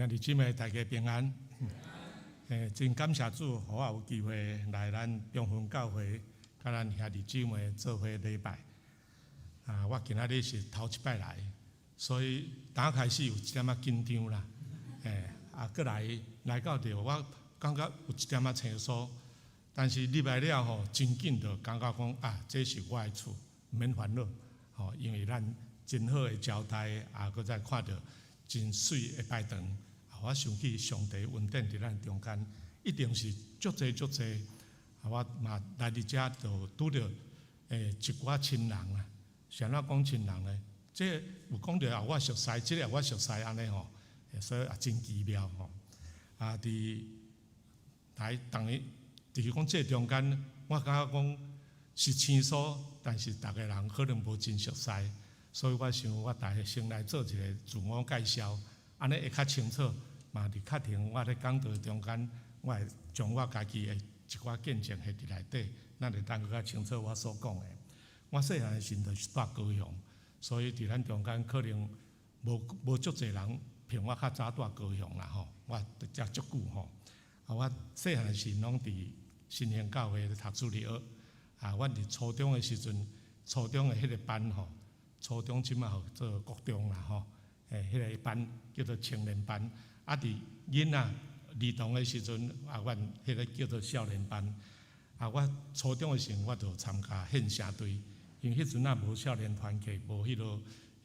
兄弟姊妹，大家平安。真感谢主，互我有机会来咱中分教会，甲咱兄弟姊妹做伙礼拜。我今仔日是头一摆来，所以刚开始有一点仔紧张啦。过来到着，我感觉有一点仔清楚，但是入来了吼，真紧就感觉讲这是我的厝，免烦恼。因为咱真好的招待，搁再看到真水的摆堂，我想起上帝恩典伫咱中间，一定是足济。我嘛来伫遮就拄着一寡亲人啊，谁哪讲亲人呢？这有讲到我熟悉，这个我熟悉安尼吼，所以也真奇妙吼。伫来等于就是讲这中间，我感觉讲是清楚，但是逐个人可能无真熟悉。所以我想，我大家先来做一个自我介绍，安尼会较清楚。嘛，伫确定我咧讲道中间，我会将我家己的一寡见证下伫内底，咱会当较清楚我所讲的。我细汉的时就是住高雄，所以伫咱中间可能无足侪人骗我较早住高雄啦吼。我遮足久吼，我细汉的时拢伫新兴教会读主日学。阮伫初中的时阵，初中的迄个班吼。初中即马做国中啦吼，迄个班叫做青年班。伫囡仔儿童的时阵，阮迄个叫做少年班。我初中的时候，我就参加献声队，因为迄阵无少年团契，无迄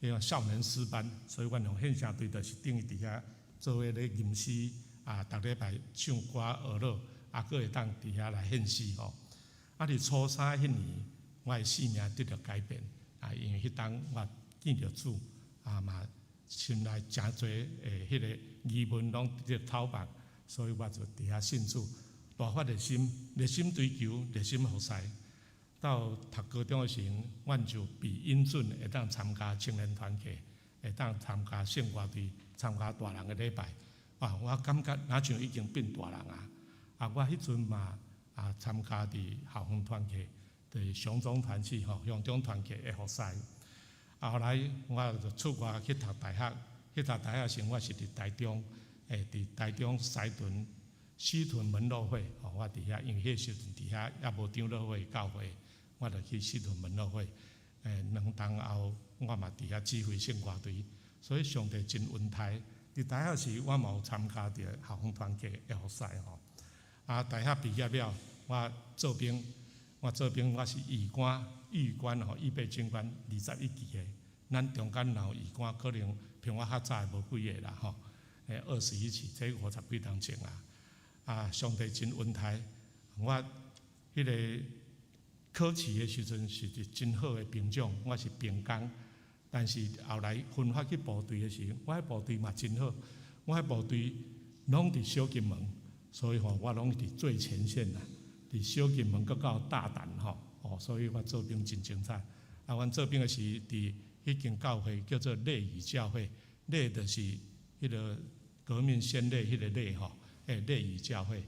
个少年诗班，所以阮用献声队，就是等于伫遐做伙咧吟诗，逐礼拜唱歌学乐，佫会当伫遐来献诗吼。伫初三迄年，我的生命得到改变。因为迄当我见着主，嘛心内诚侪诶，迄个疑问拢伫咧头白，所以我就伫遐信主，大发热心追求，热心服侍。到读高中诶时阵，阮就被引准会当参加青年团契，会当参加圣歌队，参加大人诶礼拜。我感觉若像已经变大人啊！我迄阵嘛参加伫校方团契。对乡中团契吼，乡中团契的服侍。后来我就出外去读大学，去读大学时我是伫台中，伫台中西屯门路会，我伫遐，因为迄时阵伫遐也无长老会教会，我就去西屯门路会。2冬后，我嘛伫遐指挥圣歌队，所以上帝真恩待。伫大学时，我嘛有参加着校方团契的服侍吼。大学毕业了，我做兵。我是预官吼，预备军官21期的。咱中间若有预官，可能比我较早无几个啦吼。21期，这50几年前上帝真恩待我。迄个考试的时阵是真好的兵长，我是兵工。但是后来分发去部队的时候，我迄部队嘛真好。我迄部队拢伫小金门，所以我拢伫最前线啦。伫小金门搁到大胆吼，所以我做兵真精彩。阮做兵的是伫迄间教会叫做内语教会，内就是迄个革命先烈迄个内吼，内语教会。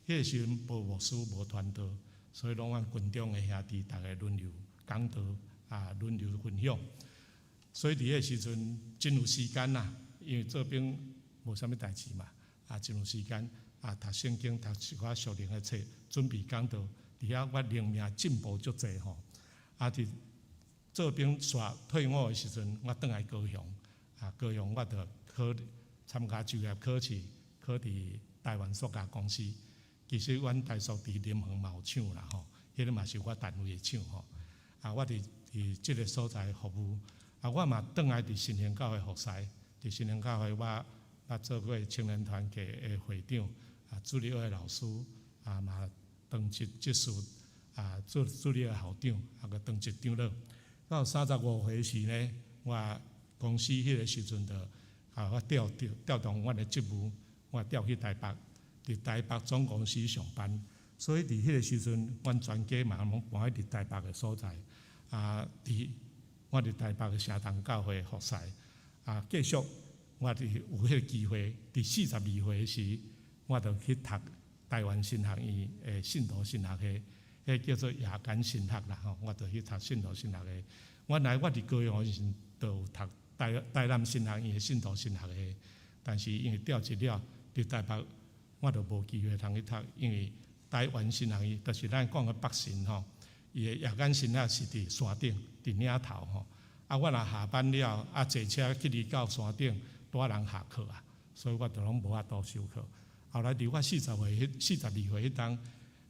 迄个时阵无牧师无传道，所以拢阮军中的兄弟，逐个轮流讲道轮流分享。所以伫迄个时阵真有时间啦，因为做兵无啥物代志嘛，真有时间。读圣经，读一寡属灵的册，准备讲道。伫遐我灵命进步足济吼。伫做兵煞退伍的时阵，我转来高雄。高雄我着参加就业考试，考伫台湾塑胶公司。其实阮台塑伫林园嘛有厂啦吼，迄个嘛是我单位的厂吼。我伫即个所在服务。我嘛转来伫新兴教会服侍。伫新兴教会我做过青年团契的会长。主日学的老师嘛当一事做主日学校长，个当一长老。到35岁时呢，我公司迄个时阵就我调动我的职务，我调去台北，伫台北总公司上班。所以伫迄个时阵，阮全家嘛拢搬去伫台北的所在。我伫台北的城东教会服侍。继续我伫有迄个机会，伫42岁时。我就去读台湾神学院的信徒神学系，迄叫做夜间神学啦吼。我就去读信徒神学系。我伫高雄时就有读台南神学院的信徒神学系。但是因为调职了，伫台北我就无机会通去读，因为台湾新学院就是咱讲的北神吼，伊的夜间神啊是伫山顶，伫岭头吼。啊，我若下班了，啊坐车去离到山顶，带人下课啊，所以我就拢无法度修课。后来伫我42岁迄当，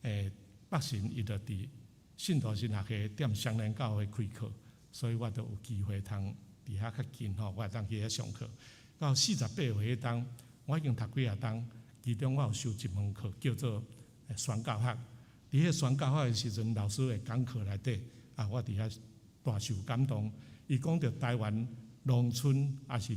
北神伊就伫信徒神学系踮双连教会开课，所以我就有机会通伫遐较近吼，我当去遐上课。到48岁迄当，我已经读几啊当，其中我有修一门课叫做宣教学。伫迄宣教学的时阵，老师会讲课内底，啊，我伫遐大受感动。伊讲到台湾农村也是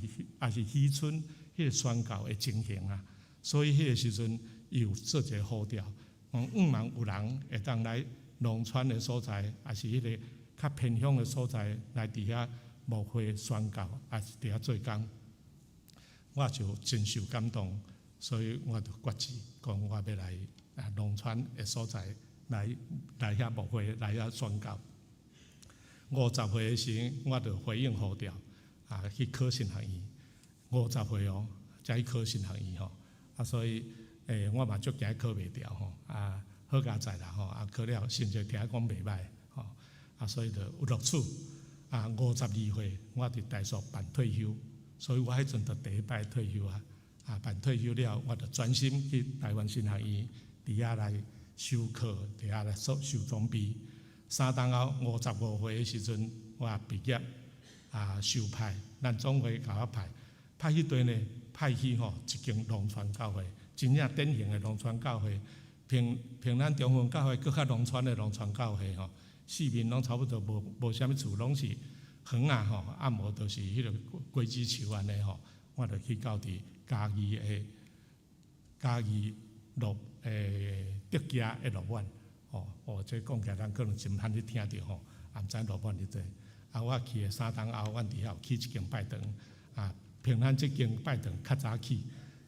渔村迄个宣教的情形啊，所以迄个时阵伊有做一个呼召，毋茫有人会当来农村的所在，也是迄个较偏乡的所在来伫遐牧会宣教，也是伫遐做工。我就真受感动，所以我就决志讲我要来农村的所在来遐牧会，来遐宣教。50岁的时，我就回应呼召，去考神学院。50岁哦，才去考神学院吼，所以我嘛足惊考袂掉吼，好佳在啦吼，考了成绩听讲袂歹吼，所以就有录取。52岁我伫台塑办退休，所以我迄阵就第一摆退休办退休了，我就专心去台湾神学院伫遐来修课，伫遐来受装备。3当后55岁的时阵，我毕业受派，咱总会甲我派迄队呢，派去吼一间农村教会，真正典型的农村教会，平咱中文教会搁较农村的农村教会吼，四面拢差不多无啥物厝，拢是园啊吼，无就是迄个果子树安尼吼，我就去到伫嘉义德家的乐园。这讲起来咱可能真罕去听着吼，也毋知乐园伫倒。我去的3当后，阮伫遐有去一间拜堂，平咱这间拜堂较早去，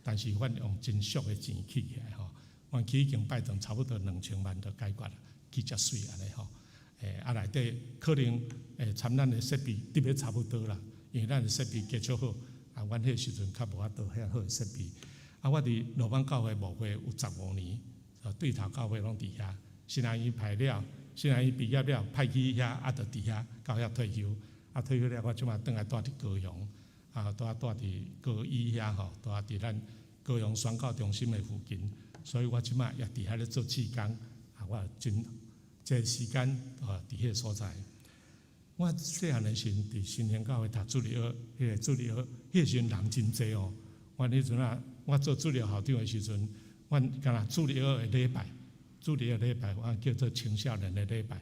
但是阮用真俗的钱去起来吼。阮去迄间拜堂差不多2000万就解决了，去遮水安尼吼。内底可能参咱的设备特别差不多啦，因为咱的设备结束好，阮迄时阵较无法度遐好的设备。我伫罗湾教会牧会有15年，对头教会拢伫遐。新学院派了，新学院毕业了，派去遐，就伫遐到遐退休。退休了，我即马转来住伫高雄，住伫高医遐吼，住伫咱高雄宣教中心的附近。所以我即马也伫遐咧做志工，我真这时间伫迄个所在。我细汉的时伫新兴教会读助理学，迄个助理学，迄个时阵人真济哦。我迄阵我做助理校长的时阵，阮敢若助理学的礼拜。主日的礼拜，我叫做青少年的礼拜，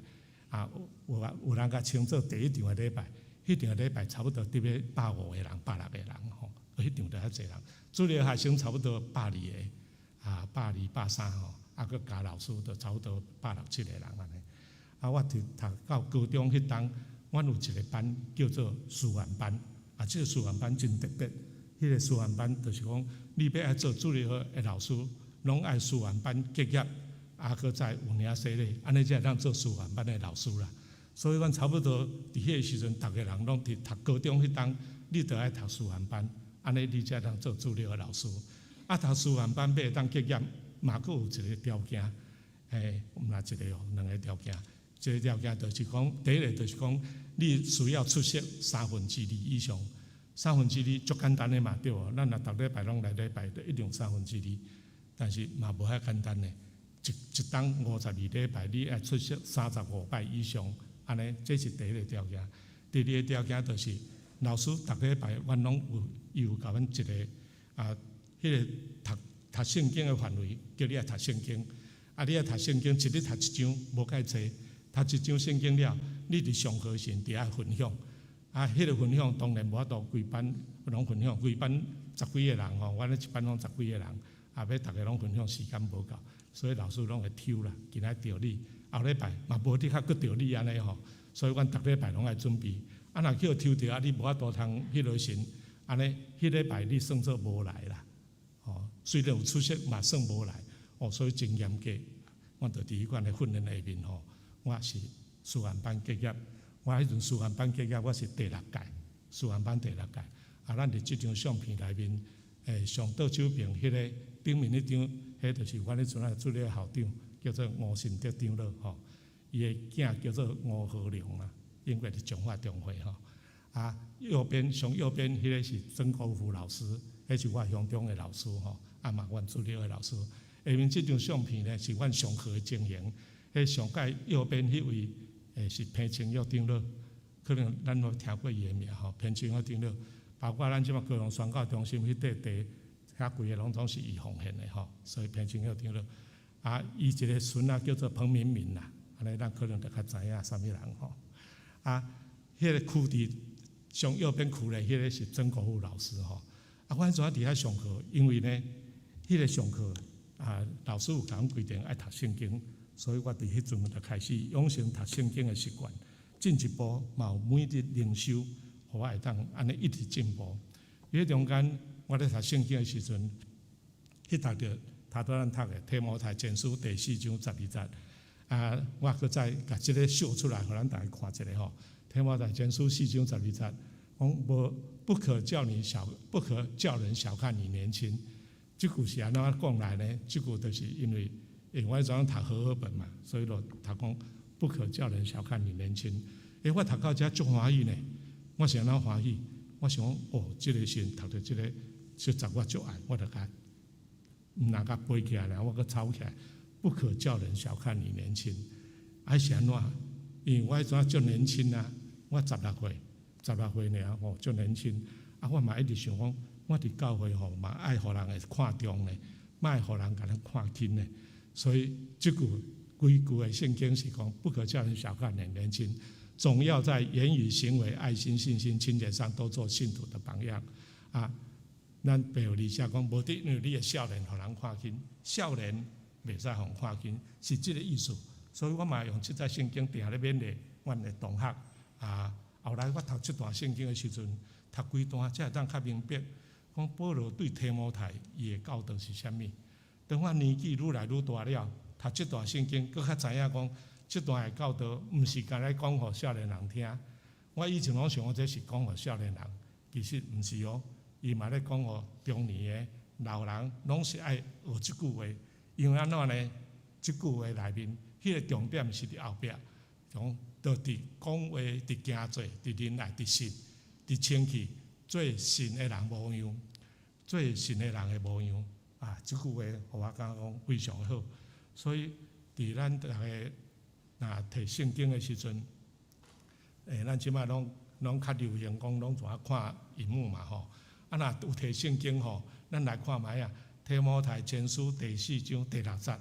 有人甲称作第一场的礼拜，迄场的礼拜差不多得要150个人、160个人吼，迄场就遐济人。主日学生差不多120个，120、130吼，佮加老师就差不多160、170个人安尼。我读到高中迄当，阮有一个班叫做师范班，这个师范班真特别。迄个师范班就是讲，你要爱做主日学的老师，拢爱师范班结业。搁再有领洗礼，安尼才会当做师范班的老师啦。所以阮差不多伫迄个时阵，逐个人拢伫读高中迄当，你着爱读师范班，安尼你才会当做主日的老师。读师范班要会当结业，嘛佫有一个条件，毋若一个2个条件。一个条件就是讲，第一个就是讲，你需要出席2/3以上，2/3足简单的嘛，对无？咱若逐礼拜拢来礼拜，就一定2/3，但是嘛无遐简单的。一当52礼拜，你爱出席35摆以上，安尼这是第一个条件。第二个条件就是老师逐礼拜，阮拢有甲阮一个迄个读圣经的范围，叫你爱读圣经。你爱读圣经，一日读一章，无介济。读一章圣经了，你伫上课时伫遐分享。迄个分享当然无法度规班拢分享，规班10几个人吼，阮咧一班拢10几个人，要逐个拢分享时间无够。所以老师拢会抽啦，今仔调你，后礼拜嘛无得较搁调你安尼吼。所以阮逐礼拜拢爱准备。若叫抽着你无法度通迄落神，安尼迄礼拜你算做无来啦。虽然有出席，嘛算无来。所以真严格。我着伫迄款的训练下面吼，我是师范班结业。我迄阵师范班结业，我是第6届，师范班第6届。咱伫即张相片内面，上倒手边迄个顶面迄张，迄就是阮迄阵做咧校长，叫做吴信德长老吼。伊的囝叫做吴和良啊，因为是中华中会吼。右边上右边迄个是曾国富老师，迄是我乡中的老师吼，嘛阮主流的老师。下面这张相片呢是阮上课的情形，迄上界右边迄位是彭清玉长老，可能咱都听过伊的名吼，彭清玉长老。包括咱即马高雄宣教中心迄块地，遐规个拢总是伊奉献的吼，所以彭清玉长老。伊一个孙仔叫做彭明敏啦，安尼咱可能就较知影啥物人吼。迄个区伫上右边区咧，迄个是曾国富老师吼。阮阵伫遐上课，因为呢，迄个上课老师有甲阮规定爱读圣经，所以我伫迄阵就开始养成读圣经的习惯。进一步嘛有每日灵修。互我会当安尼一直进步。迄中间我咧读圣经的时阵，去读到咱读的《提摩太前书》第4章12节。我搁再甲即个秀出来，互咱大家看一下吼。《提摩太前书》4章12节，讲不可叫人小看你年轻。即句是安怎讲来呢？即句就是因为我迄阵读和合本嘛，所以就读讲不可叫人小看你年轻。我读到遮足欢喜呢。我是安怎欢喜？我想讲，即个时读到即个实在我足爱，我就甲毋若甲背起来了，我搁抄起来。不可叫人小看你年轻，是安怎？因为我迄阵足年轻啊，我16岁尔吼，足年轻。我嘛一直想讲，我伫教会吼嘛爱互人会看重咧，莫互人甲咱看轻咧。所以即句规句的圣经是讲，不可叫人小看你年轻。总要在言语、行为、爱心、信心、清洁上都做信徒的榜样。咱背后里写讲，无得因为你的少年互人看轻，少年袂使互人看轻，是即个意思。所以我嘛用即节圣经定咧勉励阮的同学。后来我读即段圣经的时阵，读几段才会当较明白，讲保罗对提摩太伊的教导是啥物。等我年纪愈来愈大了，读即段圣经，佫较知影讲。即段的教导，毋是干来讲互少年人听。我以前拢想讲这是讲互少年人，其实毋是哦。伊嘛咧讲互中年的老人，拢是爱学即句话。因为安怎呢？即句话内面，迄个重点是伫后壁，讲到伫讲话、伫行做、伫仁爱、伫信、伫清气，做信的人模样，做信的人的模样。即句话，互我感觉讲非常好。所以伫咱逐个。摕圣经的时阵，咱即摆拢较流行讲，拢怎看荧幕嘛吼。若有摕圣经吼，咱来看卖提摩太前书第4章第6节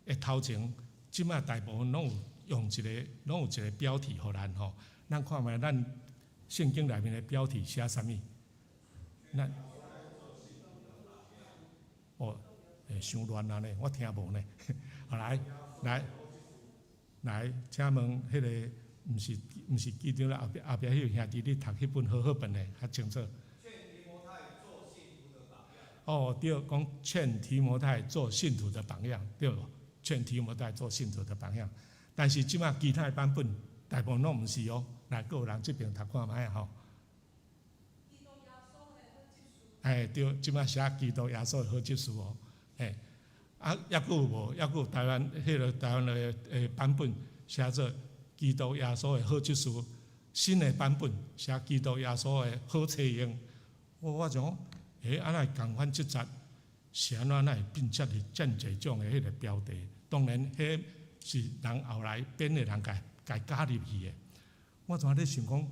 的头前，即摆大部分拢有一个标题互咱吼。咱看卖咱圣经内面的标题写啥物？咱伤乱啊呢，我听无呢。来，请问迄个毋是记着啦？后壁迄位兄弟，你读迄本好好本的较清楚。劝提摩太做信徒的榜样。对，讲劝提摩太做信徒的榜样，对无？劝提摩太做信徒的榜样。但是即马其他的版本大部分拢毋是哦。来，各有人这边读看卖吼。对，即马写基督耶稣的好执事哦。抑佫有无？抑佫有台湾的版本写做基督耶稣的好执事，新的版本写基督耶稣的好册用。我想讲，安那共款即节是安怎会变遮侪种的迄个标题？当然，迄是人后来编的人家加入去的。我怎咧想讲，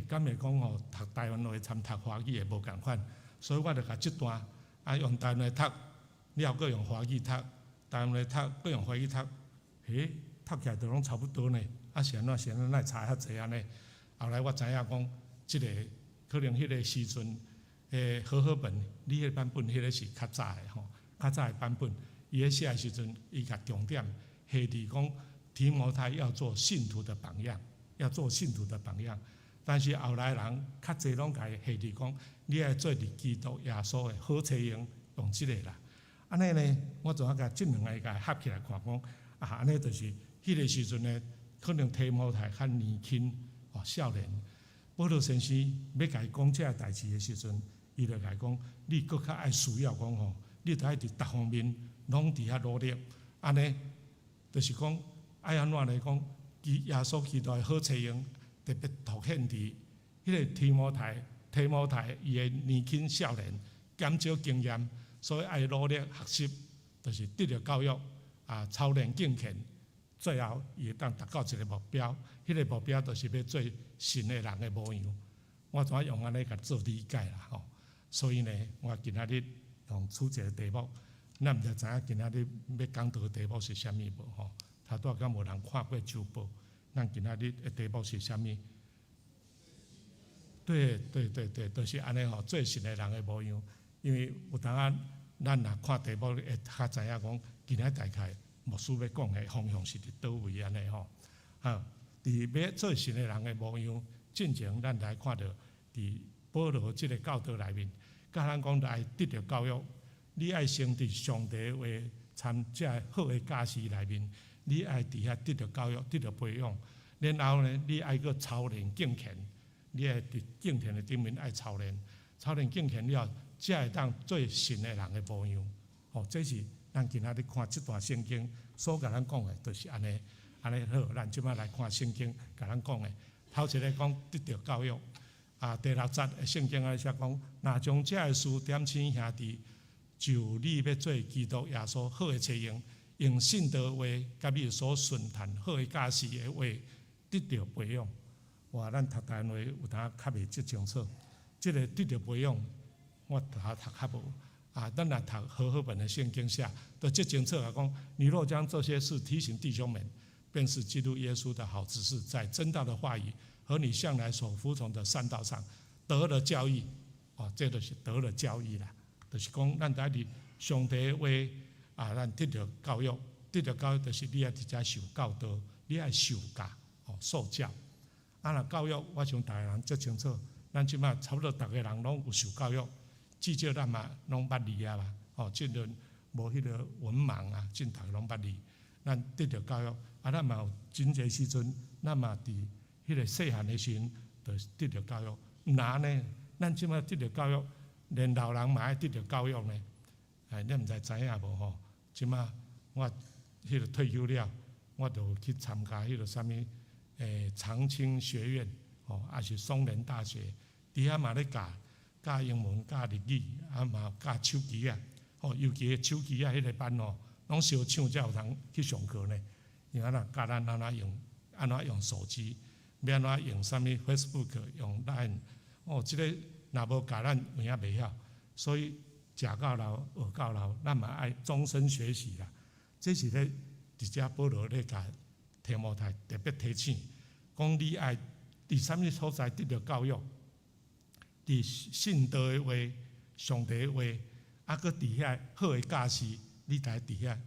敢会讲吼，读台湾话参读华语的无共款，所以我就甲即段用台湾话读。了，搁用华语读，台湾来读，搁用华语读，读起来都拢差不多呢。是安怎来差遐济安尼？后来我知影讲，即个可能迄个时阵，好好本，你迄个版本迄个是较早的吼，较早的版本，伊咧写的时阵，伊甲重点下伫讲提摩太要做信徒的榜样，要做信徒的榜样。但是后来人较济拢甲伊下伫讲，你爱做伫基督耶稣的好册用即个啦。安尼呢，我就甲即两个甲合起来看，讲安尼就是迄个时阵呢，可能提摩太较年轻少年。保罗先生要甲伊讲这代志的时阵，伊就来讲，你搁较爱需要讲吼，你着爱伫逐方面拢伫遐努力，安尼就是讲爱安怎来讲，耶稣基督的好册用，特别凸显伫迄个提摩太伊的年轻少年，减少经验，所以爱努力学习，就是得到教育操练敬虔，最后伊会当达到一个目标，迄个目标就是要做神的人的模样。我怎用安尼甲做理解啦吼？所以呢，我今仔日用出一个题目，咱毋知知影今仔日要讲到的题目是啥物无吼？头拄敢无人看过周报？咱今仔日的题目是啥物？对，就是安尼吼，做神的人的模样。因为有当啊，咱若看题目会较知影讲，今仔大概牧师要讲的方向是伫倒位安尼吼。伫要做神的人的模样，进前咱来看到伫保罗即个教导内面，甲咱讲来得到教育，你爱先伫上帝话参这好的教师内面，你爱伫遐得到教育，得到培养，然后呢，你爱去操练敬虔。你爱伫敬虔的顶面爱操练敬虔了，才会当做神的人的模样。这是咱今仔日看这段圣经所甲咱讲的，就是安尼好。咱即摆来看圣经，甲咱讲的。头一个讲得到教育，第6节的圣经安尼写讲，若将这个事点醒兄弟，就你要做基督耶稣好的册用信道话，甲你所顺谈好的教示的话，得到培养。哇！咱读台湾话有当较袂即清楚，即个得到培养，我读较无咱若读和本的圣经下，都即清楚讲，你若将这些事提醒弟兄们，便是基督耶稣的好执事，在真道的话语和你向来所服从的善道上得了教义。这就是得了教义啦，就是讲咱在伫上帝的话咱得到教育，就是你爱伫遮受教导，你爱受教受教。若教育，我想大家人最清楚。咱即摆差不多逐个人拢有受教育，至少咱嘛拢捌字啊嘛。即阵无迄个文盲真逐个拢捌字。咱得到教育，咱嘛有真侪时阵，咱嘛伫迄个细汉的时阵，就得到教育。那呢，咱即摆得到教育，连老人嘛爱得到教育呢。你毋知影无吼？即摆我迄个退休了，我就去参加迄个啥物？长青学院还是松仁大学，伫遐嘛咧教英文、教日语，嘛教手机尤其手机迄个班拢小抢才有通去上课呢。因为教咱安怎用手机，要安怎用啥物 Facebook、用 Line，即个若无教咱有影袂晓，所以食到老、学到老，咱嘛爱终身学习啦。这是咧伫遮保罗咧教提摩太特别提醒。讲你爱伫啥物所在得到教育，伫信道的话、上帝的话，搁伫遐好的教示，你在伫遐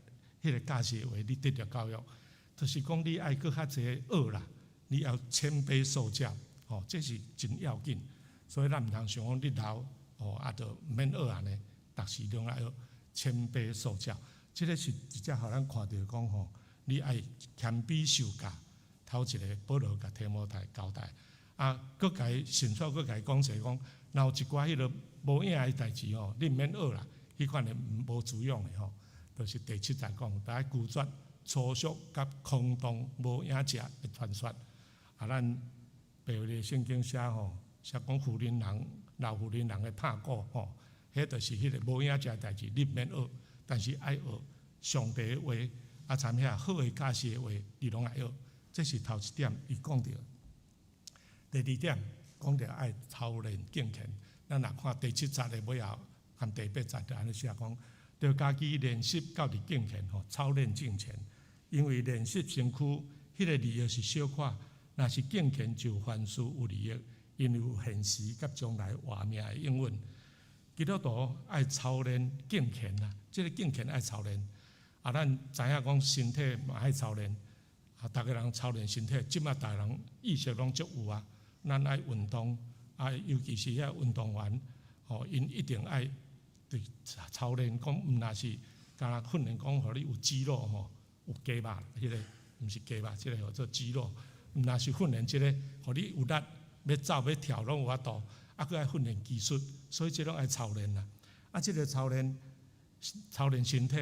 迄个教示的话，你得到教育，就是讲你爱搁较济学啦，你要谦卑受教，这是真要紧。所以咱毋通想讲你老就毋免学安尼，逐时拢爱学谦卑受教。这个是直接互咱看到讲你爱谦卑受教。头一个保罗甲提摩太交代，佮甲伊神说，佮甲伊讲者讲，若有一寡迄落无影的代志你毋免学啦，迄款的无滋养的就是第7节讲，大家拒绝粗俗甲空洞无影者的传说。咱白话的圣经写写讲妇人人老妇人人的拍鼓迄就是迄个无影者的代志，你毋免学，但是爱学上帝的话，参遐好的教示的话，你拢爱学。这是头一点，伊讲到。第2点讲到爱操练敬虔。咱若看第7节的尾后，含第8节就安尼写讲，着家己练习到伫敬虔操练敬虔。因为练习身躯，迄个利益是小可，若是敬虔就凡事有利益，因为有现时甲将来活命的应允。基督徒爱操练敬虔即个敬虔爱操练。咱知影讲身体嘛爱操练。逐个人操练身体，即摆逐个人意识拢足有咱爱运动尤其是遐运动员因一定爱操练，讲毋若是干那训练讲，互你有肌肉有肌肉，迄个毋是肌肉，即个叫做肌肉。毋若是训练即个，互你有力，要走要跳拢有法度。佫爱训练技术，所以即拢爱操练啦。即个操练身体，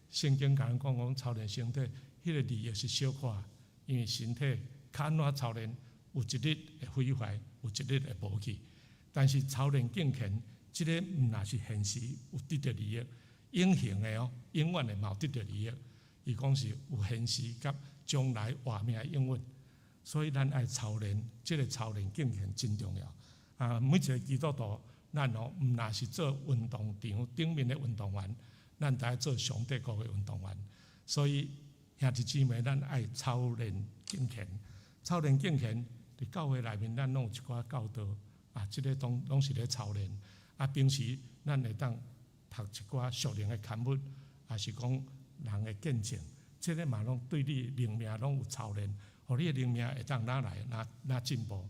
圣经甲咱讲操练身体，迄个字也是小可，因为身体较安怎操练，有一日会毁坏，有一日会无去。但是操练敬虔，即个毋若是现时有得到利益，永恒的永远的嘛有得到利益。伊讲是有现时甲将来活命的永远，所以咱爱操练，即个操练敬虔真重要。每一个基督徒，咱毋若是做运动场顶面的运动员，咱都爱做上帝国的运动员。所以兄弟姊妹，咱爱操练敬虔，操练敬虔。伫教会内面，咱拢有一寡教导，即个拢是咧操练。平时咱会当读一寡属灵的刊物，也是讲人的见证，即个嘛拢对你灵命拢有操练，互你的灵命会当哪进步。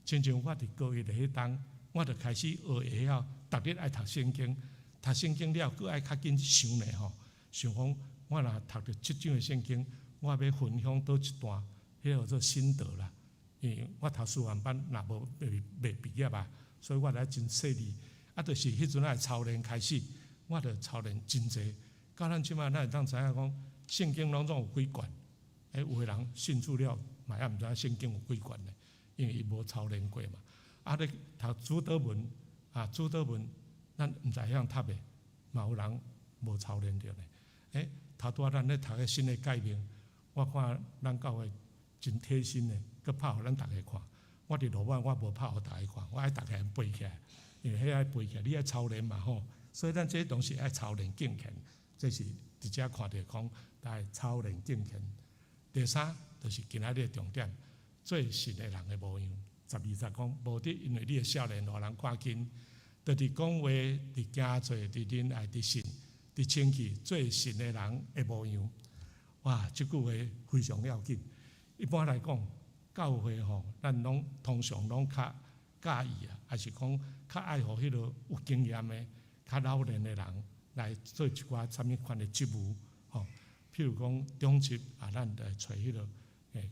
亲像我伫高一的迄当，我就开始学会晓，逐日爱读圣经，读圣经了，佫爱较紧想咧吼，想讲我若读着即章的圣经，我要分享倒一段，迄个叫做心得啦。因为我读师范班，若无未毕业啊，所以我来真细腻。就是迄阵仔操练开始，我着操练真济。到咱即摆，咱会当知影讲，圣经拢总有几卷。有个人信主了，嘛也毋知影圣经有几卷咧，因为伊无操练过嘛。咧读主祷文，主祷文，咱毋知晓读诶，嘛有人无操练着咧。头拄咱咧读个新的诫命，我看咱教会真贴心诶。佮拍互咱逐个看，我伫路板我无拍互逐个看，我爱逐个人背起来，因为迄爱背起来，你爱操练嘛吼。所以咱这些东西爱操练敬虔，这是直接看到讲，爱操练敬虔。第三就是今仔日的重点，做神的人的模样。12节讲，无得因为你的少年互人看见，就伫讲话、伫行做、伫仁爱、伫信、伫清气，做神的人的模样。哇，这句话非常要紧。一般来讲，教会吼，咱通常拢较介意还是讲较爱互迄落有经验的、较老练的人来做一寡啥物款的职务吼。譬如讲中职咱来找迄落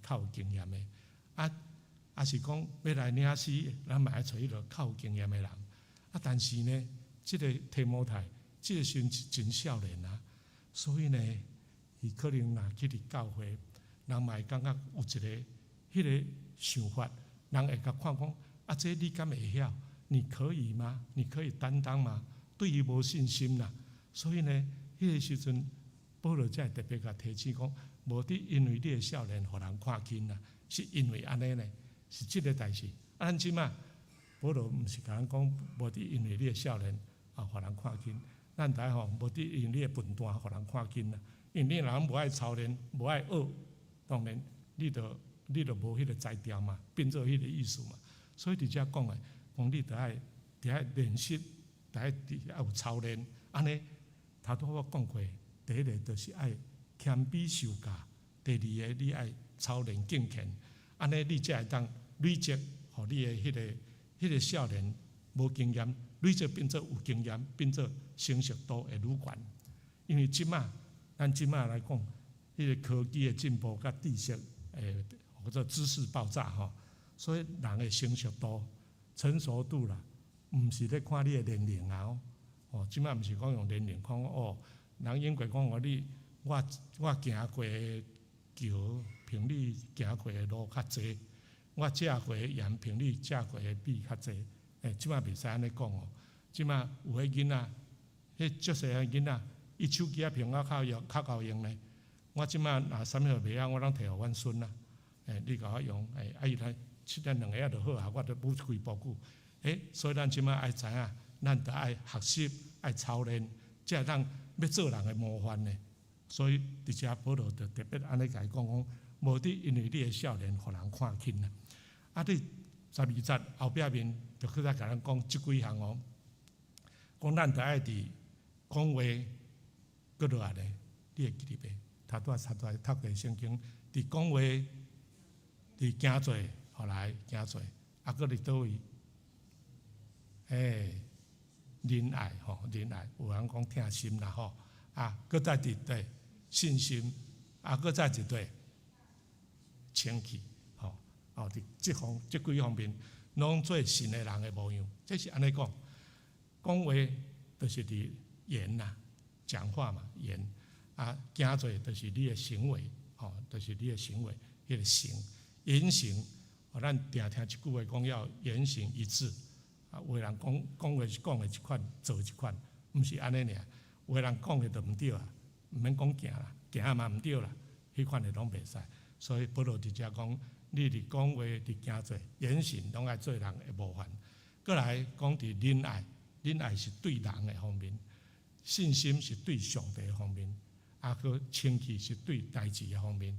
较有经验的是讲要来领诗，咱嘛爱找迄落较有经验的人。但是呢，即个提摩太，即个时阵是真少年所以呢，伊可能若去伫教会，人嘛会感觉有一个。迄个想法，人会甲看讲，这你敢会晓？你可以吗？你可以担当吗？对伊无信心啦。所以呢，迄个时阵，保罗才会特别甲提醒讲，无得因为你的少年互人看轻啦，是因为安尼呢，是即个代志。咱即马，保罗毋是甲咱讲，无得因为你的少年互人看轻，咱知吼，无得因为你的笨蛋互人看轻啦。因为你人无爱操练，无爱学，当然你就无迄个才调嘛，变做迄个意思嘛。所以伫遮讲诶，讲你着爱练习，着爱有操练。安尼，头拄我讲过，第一个就是爱谦卑受教；第二个你爱操练敬虔。安尼你才会当累积，互你诶迄个少年无经验，累积变做有经验，变做成熟度会愈悬。因为咱即马来讲，迄个科技诶进步甲知识或者知识爆炸所以人的成熟度、成熟度啦，毋是咧看你的年龄即摆毋是讲用年龄讲人英国讲我行过的桥，凭你行过的路较济，我食过的盐，凭你食过的米较济。即摆袂使安尼讲即摆有迄囡仔，迄足细个囡仔，伊手机屏较够用咧。我即摆若啥物都袂晓，我拢摕互阮孙啦。你甲我用，伊来七咱两个仔就好啊，我着补几部句。所以咱即摆爱知影，咱着爱学习、爱操练，才会当要做人的模范呢。所以伫遮保罗着特别安尼甲伊讲，无得因为你的少年互人看轻啦。你12节后壁面就去再甲咱讲即几项讲咱着爱伫讲话，搁落来咧，你会记哩袂？头拄读过圣经，伫讲话，伫行做，后来行做，搁伫倒位？仁爱仁爱，有人讲疼心啦搁再伫对信心，搁再一对清气伫即几方面，拢做神的人的模样。这是安尼讲，讲话就是伫言呐，讲话嘛言啊，行做就是你的行为，就是你的行为，迄个行言行。咱常听一句话讲要言行一致。有的人讲话是讲的一款，做一款，毋是安尼尔。有的人讲的就毋对啊，毋免讲行啦，行嘛毋对啦，迄款的拢袂使。所以保罗伫遮讲，你伫讲话、伫行做、言行，拢爱做人的模范。过来讲伫仁爱，仁爱是对人的方面，信心是对上帝的方面，个清气是对代志的方面。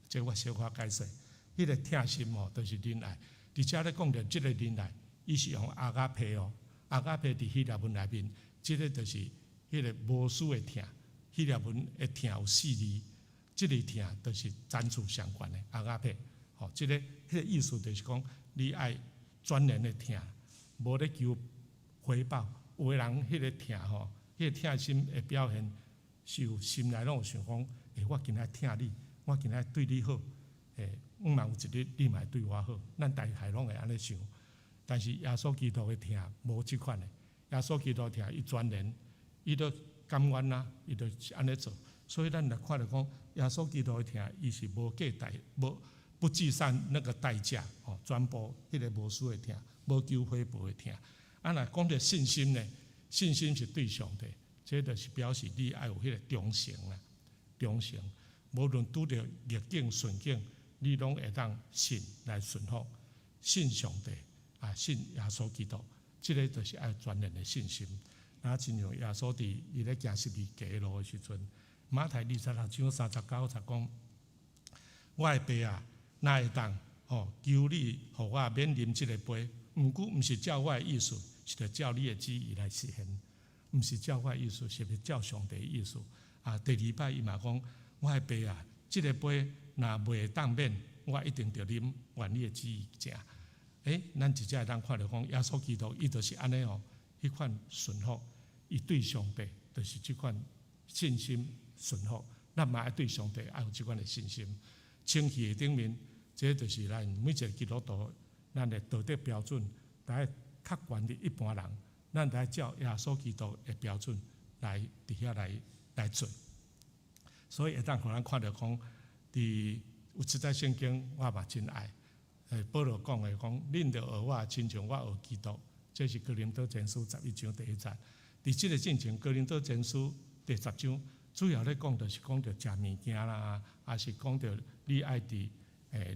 这我小可解释。迄个疼心就是仁爱。伫遮咧讲到即个仁爱。伊是用阿加佩阿加佩伫希腊文内面，即个就是迄个无私的疼。希腊文的疼有4字，即个疼就是赞助相关的阿加佩。即个迄个意思就是讲，你爱专人的疼，无咧求回报。有的人迄个疼迄个疼心的表现，是有心内拢有想讲，我今仔疼你，我今仔对你好，嘛有一日你嘛对我好，咱大概拢会安尼想。但是耶稣基督的疼无即款的，耶稣基督疼伊全然，伊都甘愿啦，伊就是安尼做。所以咱来看着讲，耶稣基督的疼，伊是无计代，不计算那个代价，全部迄个无私的疼，无求回报的疼。若讲着信心呢，信心是对上帝，这就是表示你爱有迄个忠诚啦，忠诚。无论拄着逆境顺境，你拢会当信来顺服，信上帝。信耶稣基督，这个就是爱全然的信心。那亲像耶稣伫伊咧行十字架的路的时阵，马太26章39才讲：我的爸啊，哪会当求你，互我免啉这个杯？毋过毋是照我的意思，是着照你的旨意来实现。毋是照我的意思，是要照上帝的意思。第2摆伊嘛讲：我的爸啊，这个杯若袂当免，我一定着啉，按你的旨意食。咱直接会当看到讲，耶稣基督伊就是安尼迄款顺服，伊对上帝就是即款信心顺服。咱嘛爱对上帝爱有即款的信心。清气的顶面，这就是咱每一个基督徒咱的道德标准，来较悬伫一般人，咱来照耶稣基督的标准来伫遐来做。所以会当互咱看到讲，伫有一节圣经我嘛真爱。保罗讲的讲，恁着学我，亲像我学基督，这是哥林多前书11章第1节。伫即个进前，哥林多前书第10章，主要咧讲就是讲着食物件啦，还是讲着你爱伫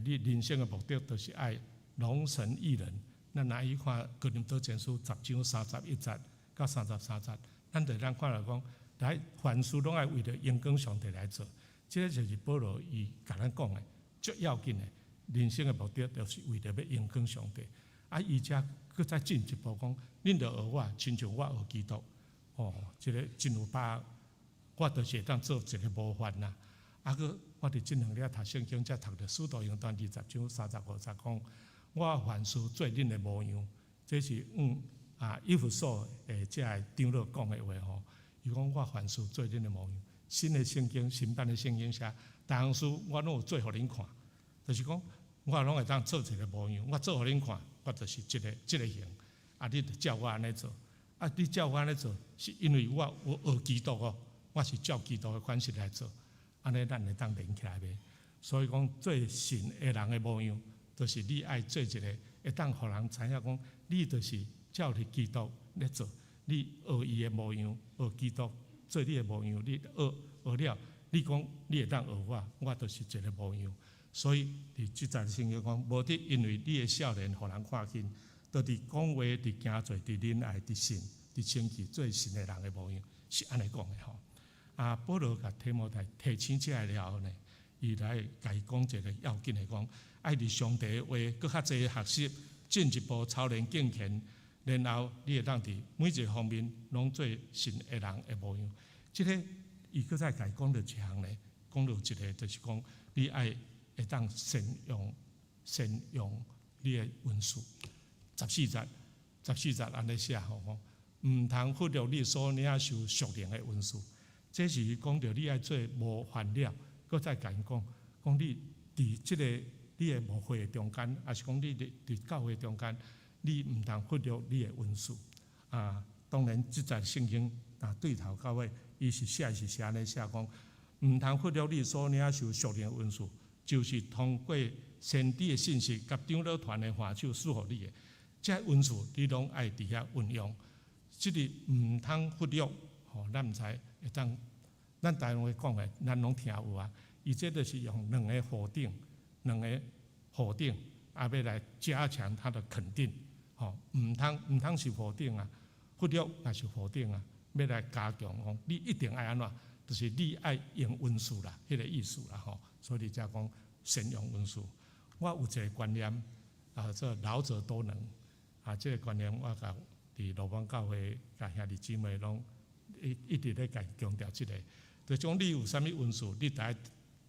你人生的目的，就是爱荣神益人。咱若去看哥林多前书10章31节到33节，咱就看到讲，来凡事拢爱为着荣光上帝来做。这个就是保罗伊甲咱讲的最要紧的。人生的目的就是为着要荣光上帝。伊则搁再进一步讲，恁着学我，亲像我学基督。这个真有把握，我就是会当做一个模范啦。搁我伫即2日读圣经，才读着《使徒行传》20章35节讲，我凡事做恁的模样。这是以弗所这个长老讲的话伊讲我凡事做恁的模样。新的圣经、新版的圣经写，大项事我拢有做互恁看，就是讲。我拢会当做一个模样，我做互恁看，我就是即个型。你着照我安尼做，你照我安尼做，是因为我有学基督我是照基督的款式来做，安尼咱会当连起来呗。所以讲做神的人的模样，就是你爱做一个会当互人知影讲，你就是照着基督咧做，你学伊的模样，学基督做你的模样，你学了，你讲你会当学我就是一个模样。所以，伫即节圣经讲，无得因为你的少年互人看见，都伫讲话、伫行做、伫仁爱、伫信、伫清气，做神的人的模样，是安尼讲的保罗甲提摩太提醒起来了后呢，伊来甲伊讲一个要紧的讲，爱伫上帝的话，搁较侪学习，进一步操练敬虔，然后你会当伫每一个方面拢做神的人的模样。即个伊搁再甲伊讲到一项呢，讲到一个就是讲，你爱。会当善用你的文书，14节安尼写毋通忽略你所领受属灵的文书。这是讲到你爱做无烦恼，搁再甲伊讲你伫即个你的牧会中间，还是讲你伫教会中间，你毋通忽略你的温数啊。当然，即节圣经对头到尾，伊是写安尼写讲，毋通忽略你所领受属灵的温数，就是通过先知的信息甲长老团的话手赐互你的，这温数你拢爱伫遐运用，即个毋通忽略。咱毋知会当，咱台湾话讲的，咱拢听有啊。伊这就是用两个否定，要来加强它的肯定。毋通是否定啊，忽略也是否定啊，要来加强讲，你一定爱安怎，就是你爱用温数啦，迄个意思啦所以才讲先用温数。我有一个观念这老者多能这个观念我甲伫罗邦教会甲兄弟姊妹拢一直咧甲强调即个，就讲你有啥物温数，你得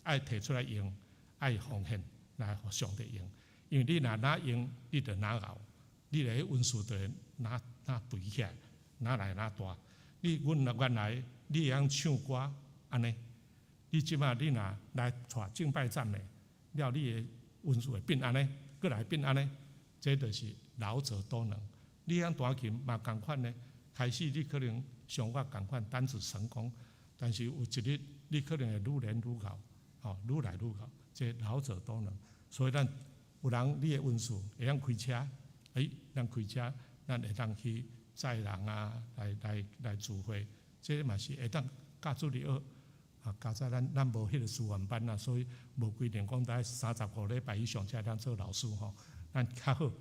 爱提出来用，爱奉献来互上帝用，因为你若用，你就熬，你个温数就会肥起来，来大。阮原来你会晓唱歌安尼，你即马你若来带敬拜赞美，了你的温数会变安尼，过来变安尼，这就是老者多能。你晓弹琴嘛共款呢，开始你可能像我共款单子成功，但是有一日你可能会愈练愈好，愈来愈好，这老者多能。所以咱有人你的温数会晓开车，咱开车，咱会当去载人来聚会，这嘛是会当教出去学。加在咱无迄个师范班所以无规定讲在30个礼拜以上才当做老师咱较好。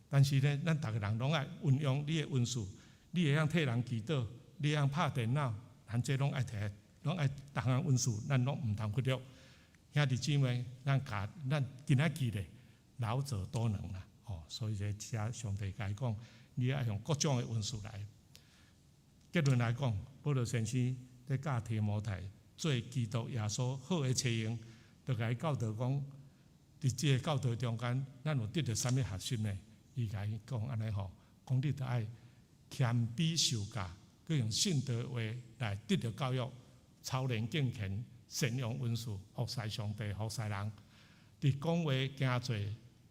但是呢，咱逐个人拢爱运用你的温数，你会晓替人祈祷，你会晓拍电脑，咱这拢爱摕，拢爱逐项温数，咱拢毋通忽略。兄弟姊妹，咱今仔日咧，老者多能啦，所以这上帝甲伊讲，你爱用各种的温数来。结论来讲，保罗先生咧教提摩太做基督耶稣好的册用，就甲伊教导讲，伫即个教导中间，咱有得到啥物核心呢？伊甲伊讲安尼讲你着爱谦卑受教，佮用信德话来得到教育，操练敬虔，善用温数，服侍上帝，服侍人。伫讲话行做，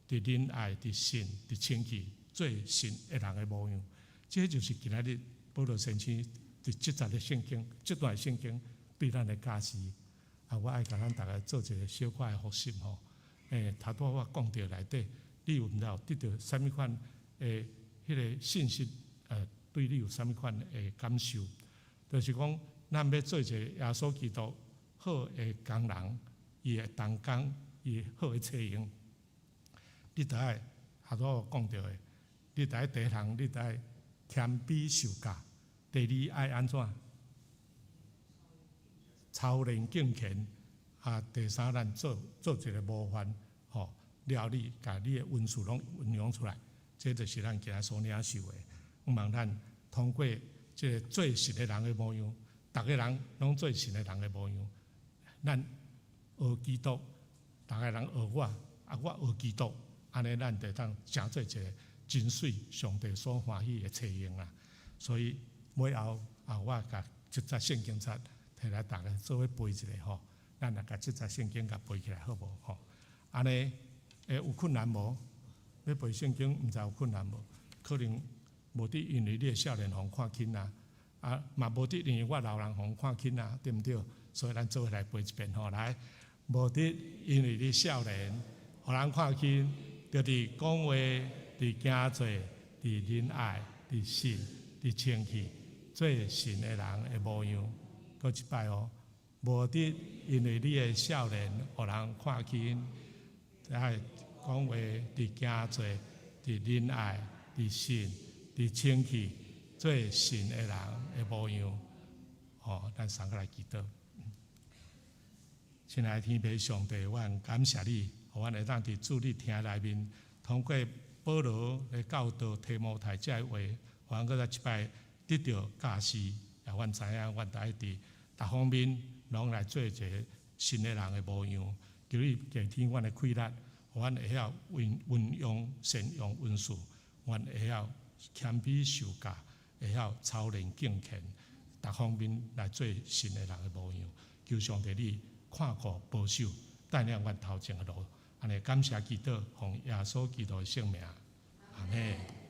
伫仁爱，伫信，伫清气，做信的人的模样。这就是今仔日保罗先生伫即节的圣经，即段圣经对咱的教示。我爱甲咱大家做一个小可的复习头拄我讲到内底。你有毋有得到啥物款迄个信息？对你有啥物款的感受？就是讲，咱要做一个耶稣基督好的工人，伊的同工，伊好的册用，你得爱拄我讲到的，你得爱第一项，你得爱谦卑受教；第二爱安怎？操练敬虔。第三，咱做一个模范了你，甲你的温数拢运用出来，这就是咱今仔所领受的。我望咱通过这个做神的人的模样，逐个人拢做神的人的模样。咱学基督，逐个人学我，我学基督，安尼咱就当成做一个真水上帝所欢喜的册用啦。所以尾后我甲即节圣经册摕来大家做伙背一下咱来甲即节圣经甲背起来好无安尼。有困难无？要背圣经，毋知有困难无？可能无得因为你的少年互看紧嘛无得因为我老人互看紧对毋对？所以咱做伙来背一遍来，无得因为你少年互人看紧，就伫讲话、伫行做、伫仁爱、伫信、伫清气，做神的人的模样。搁一摆无得因为你的少年互人看紧。爱讲话，伫行做，伫仁爱，伫信，伫清气，做神的人的模样。咱三个来祈祷。亲爱的天父上帝，我感谢你，互阮会当伫主你听内面，通过保罗的教导提摩太这话，互阮搁再一摆得到教示，也阮知影，阮得爱伫逐方面拢来做一个神的人的模样。求你加添阮的气力，阮会晓运用善用温数，阮会晓谦卑受教，会晓操练敬虔，逐方面来做神的人的模样。求上帝你看顾保守，带领阮头前的路。安尼感谢基督，奉耶稣基督的圣名，阿门。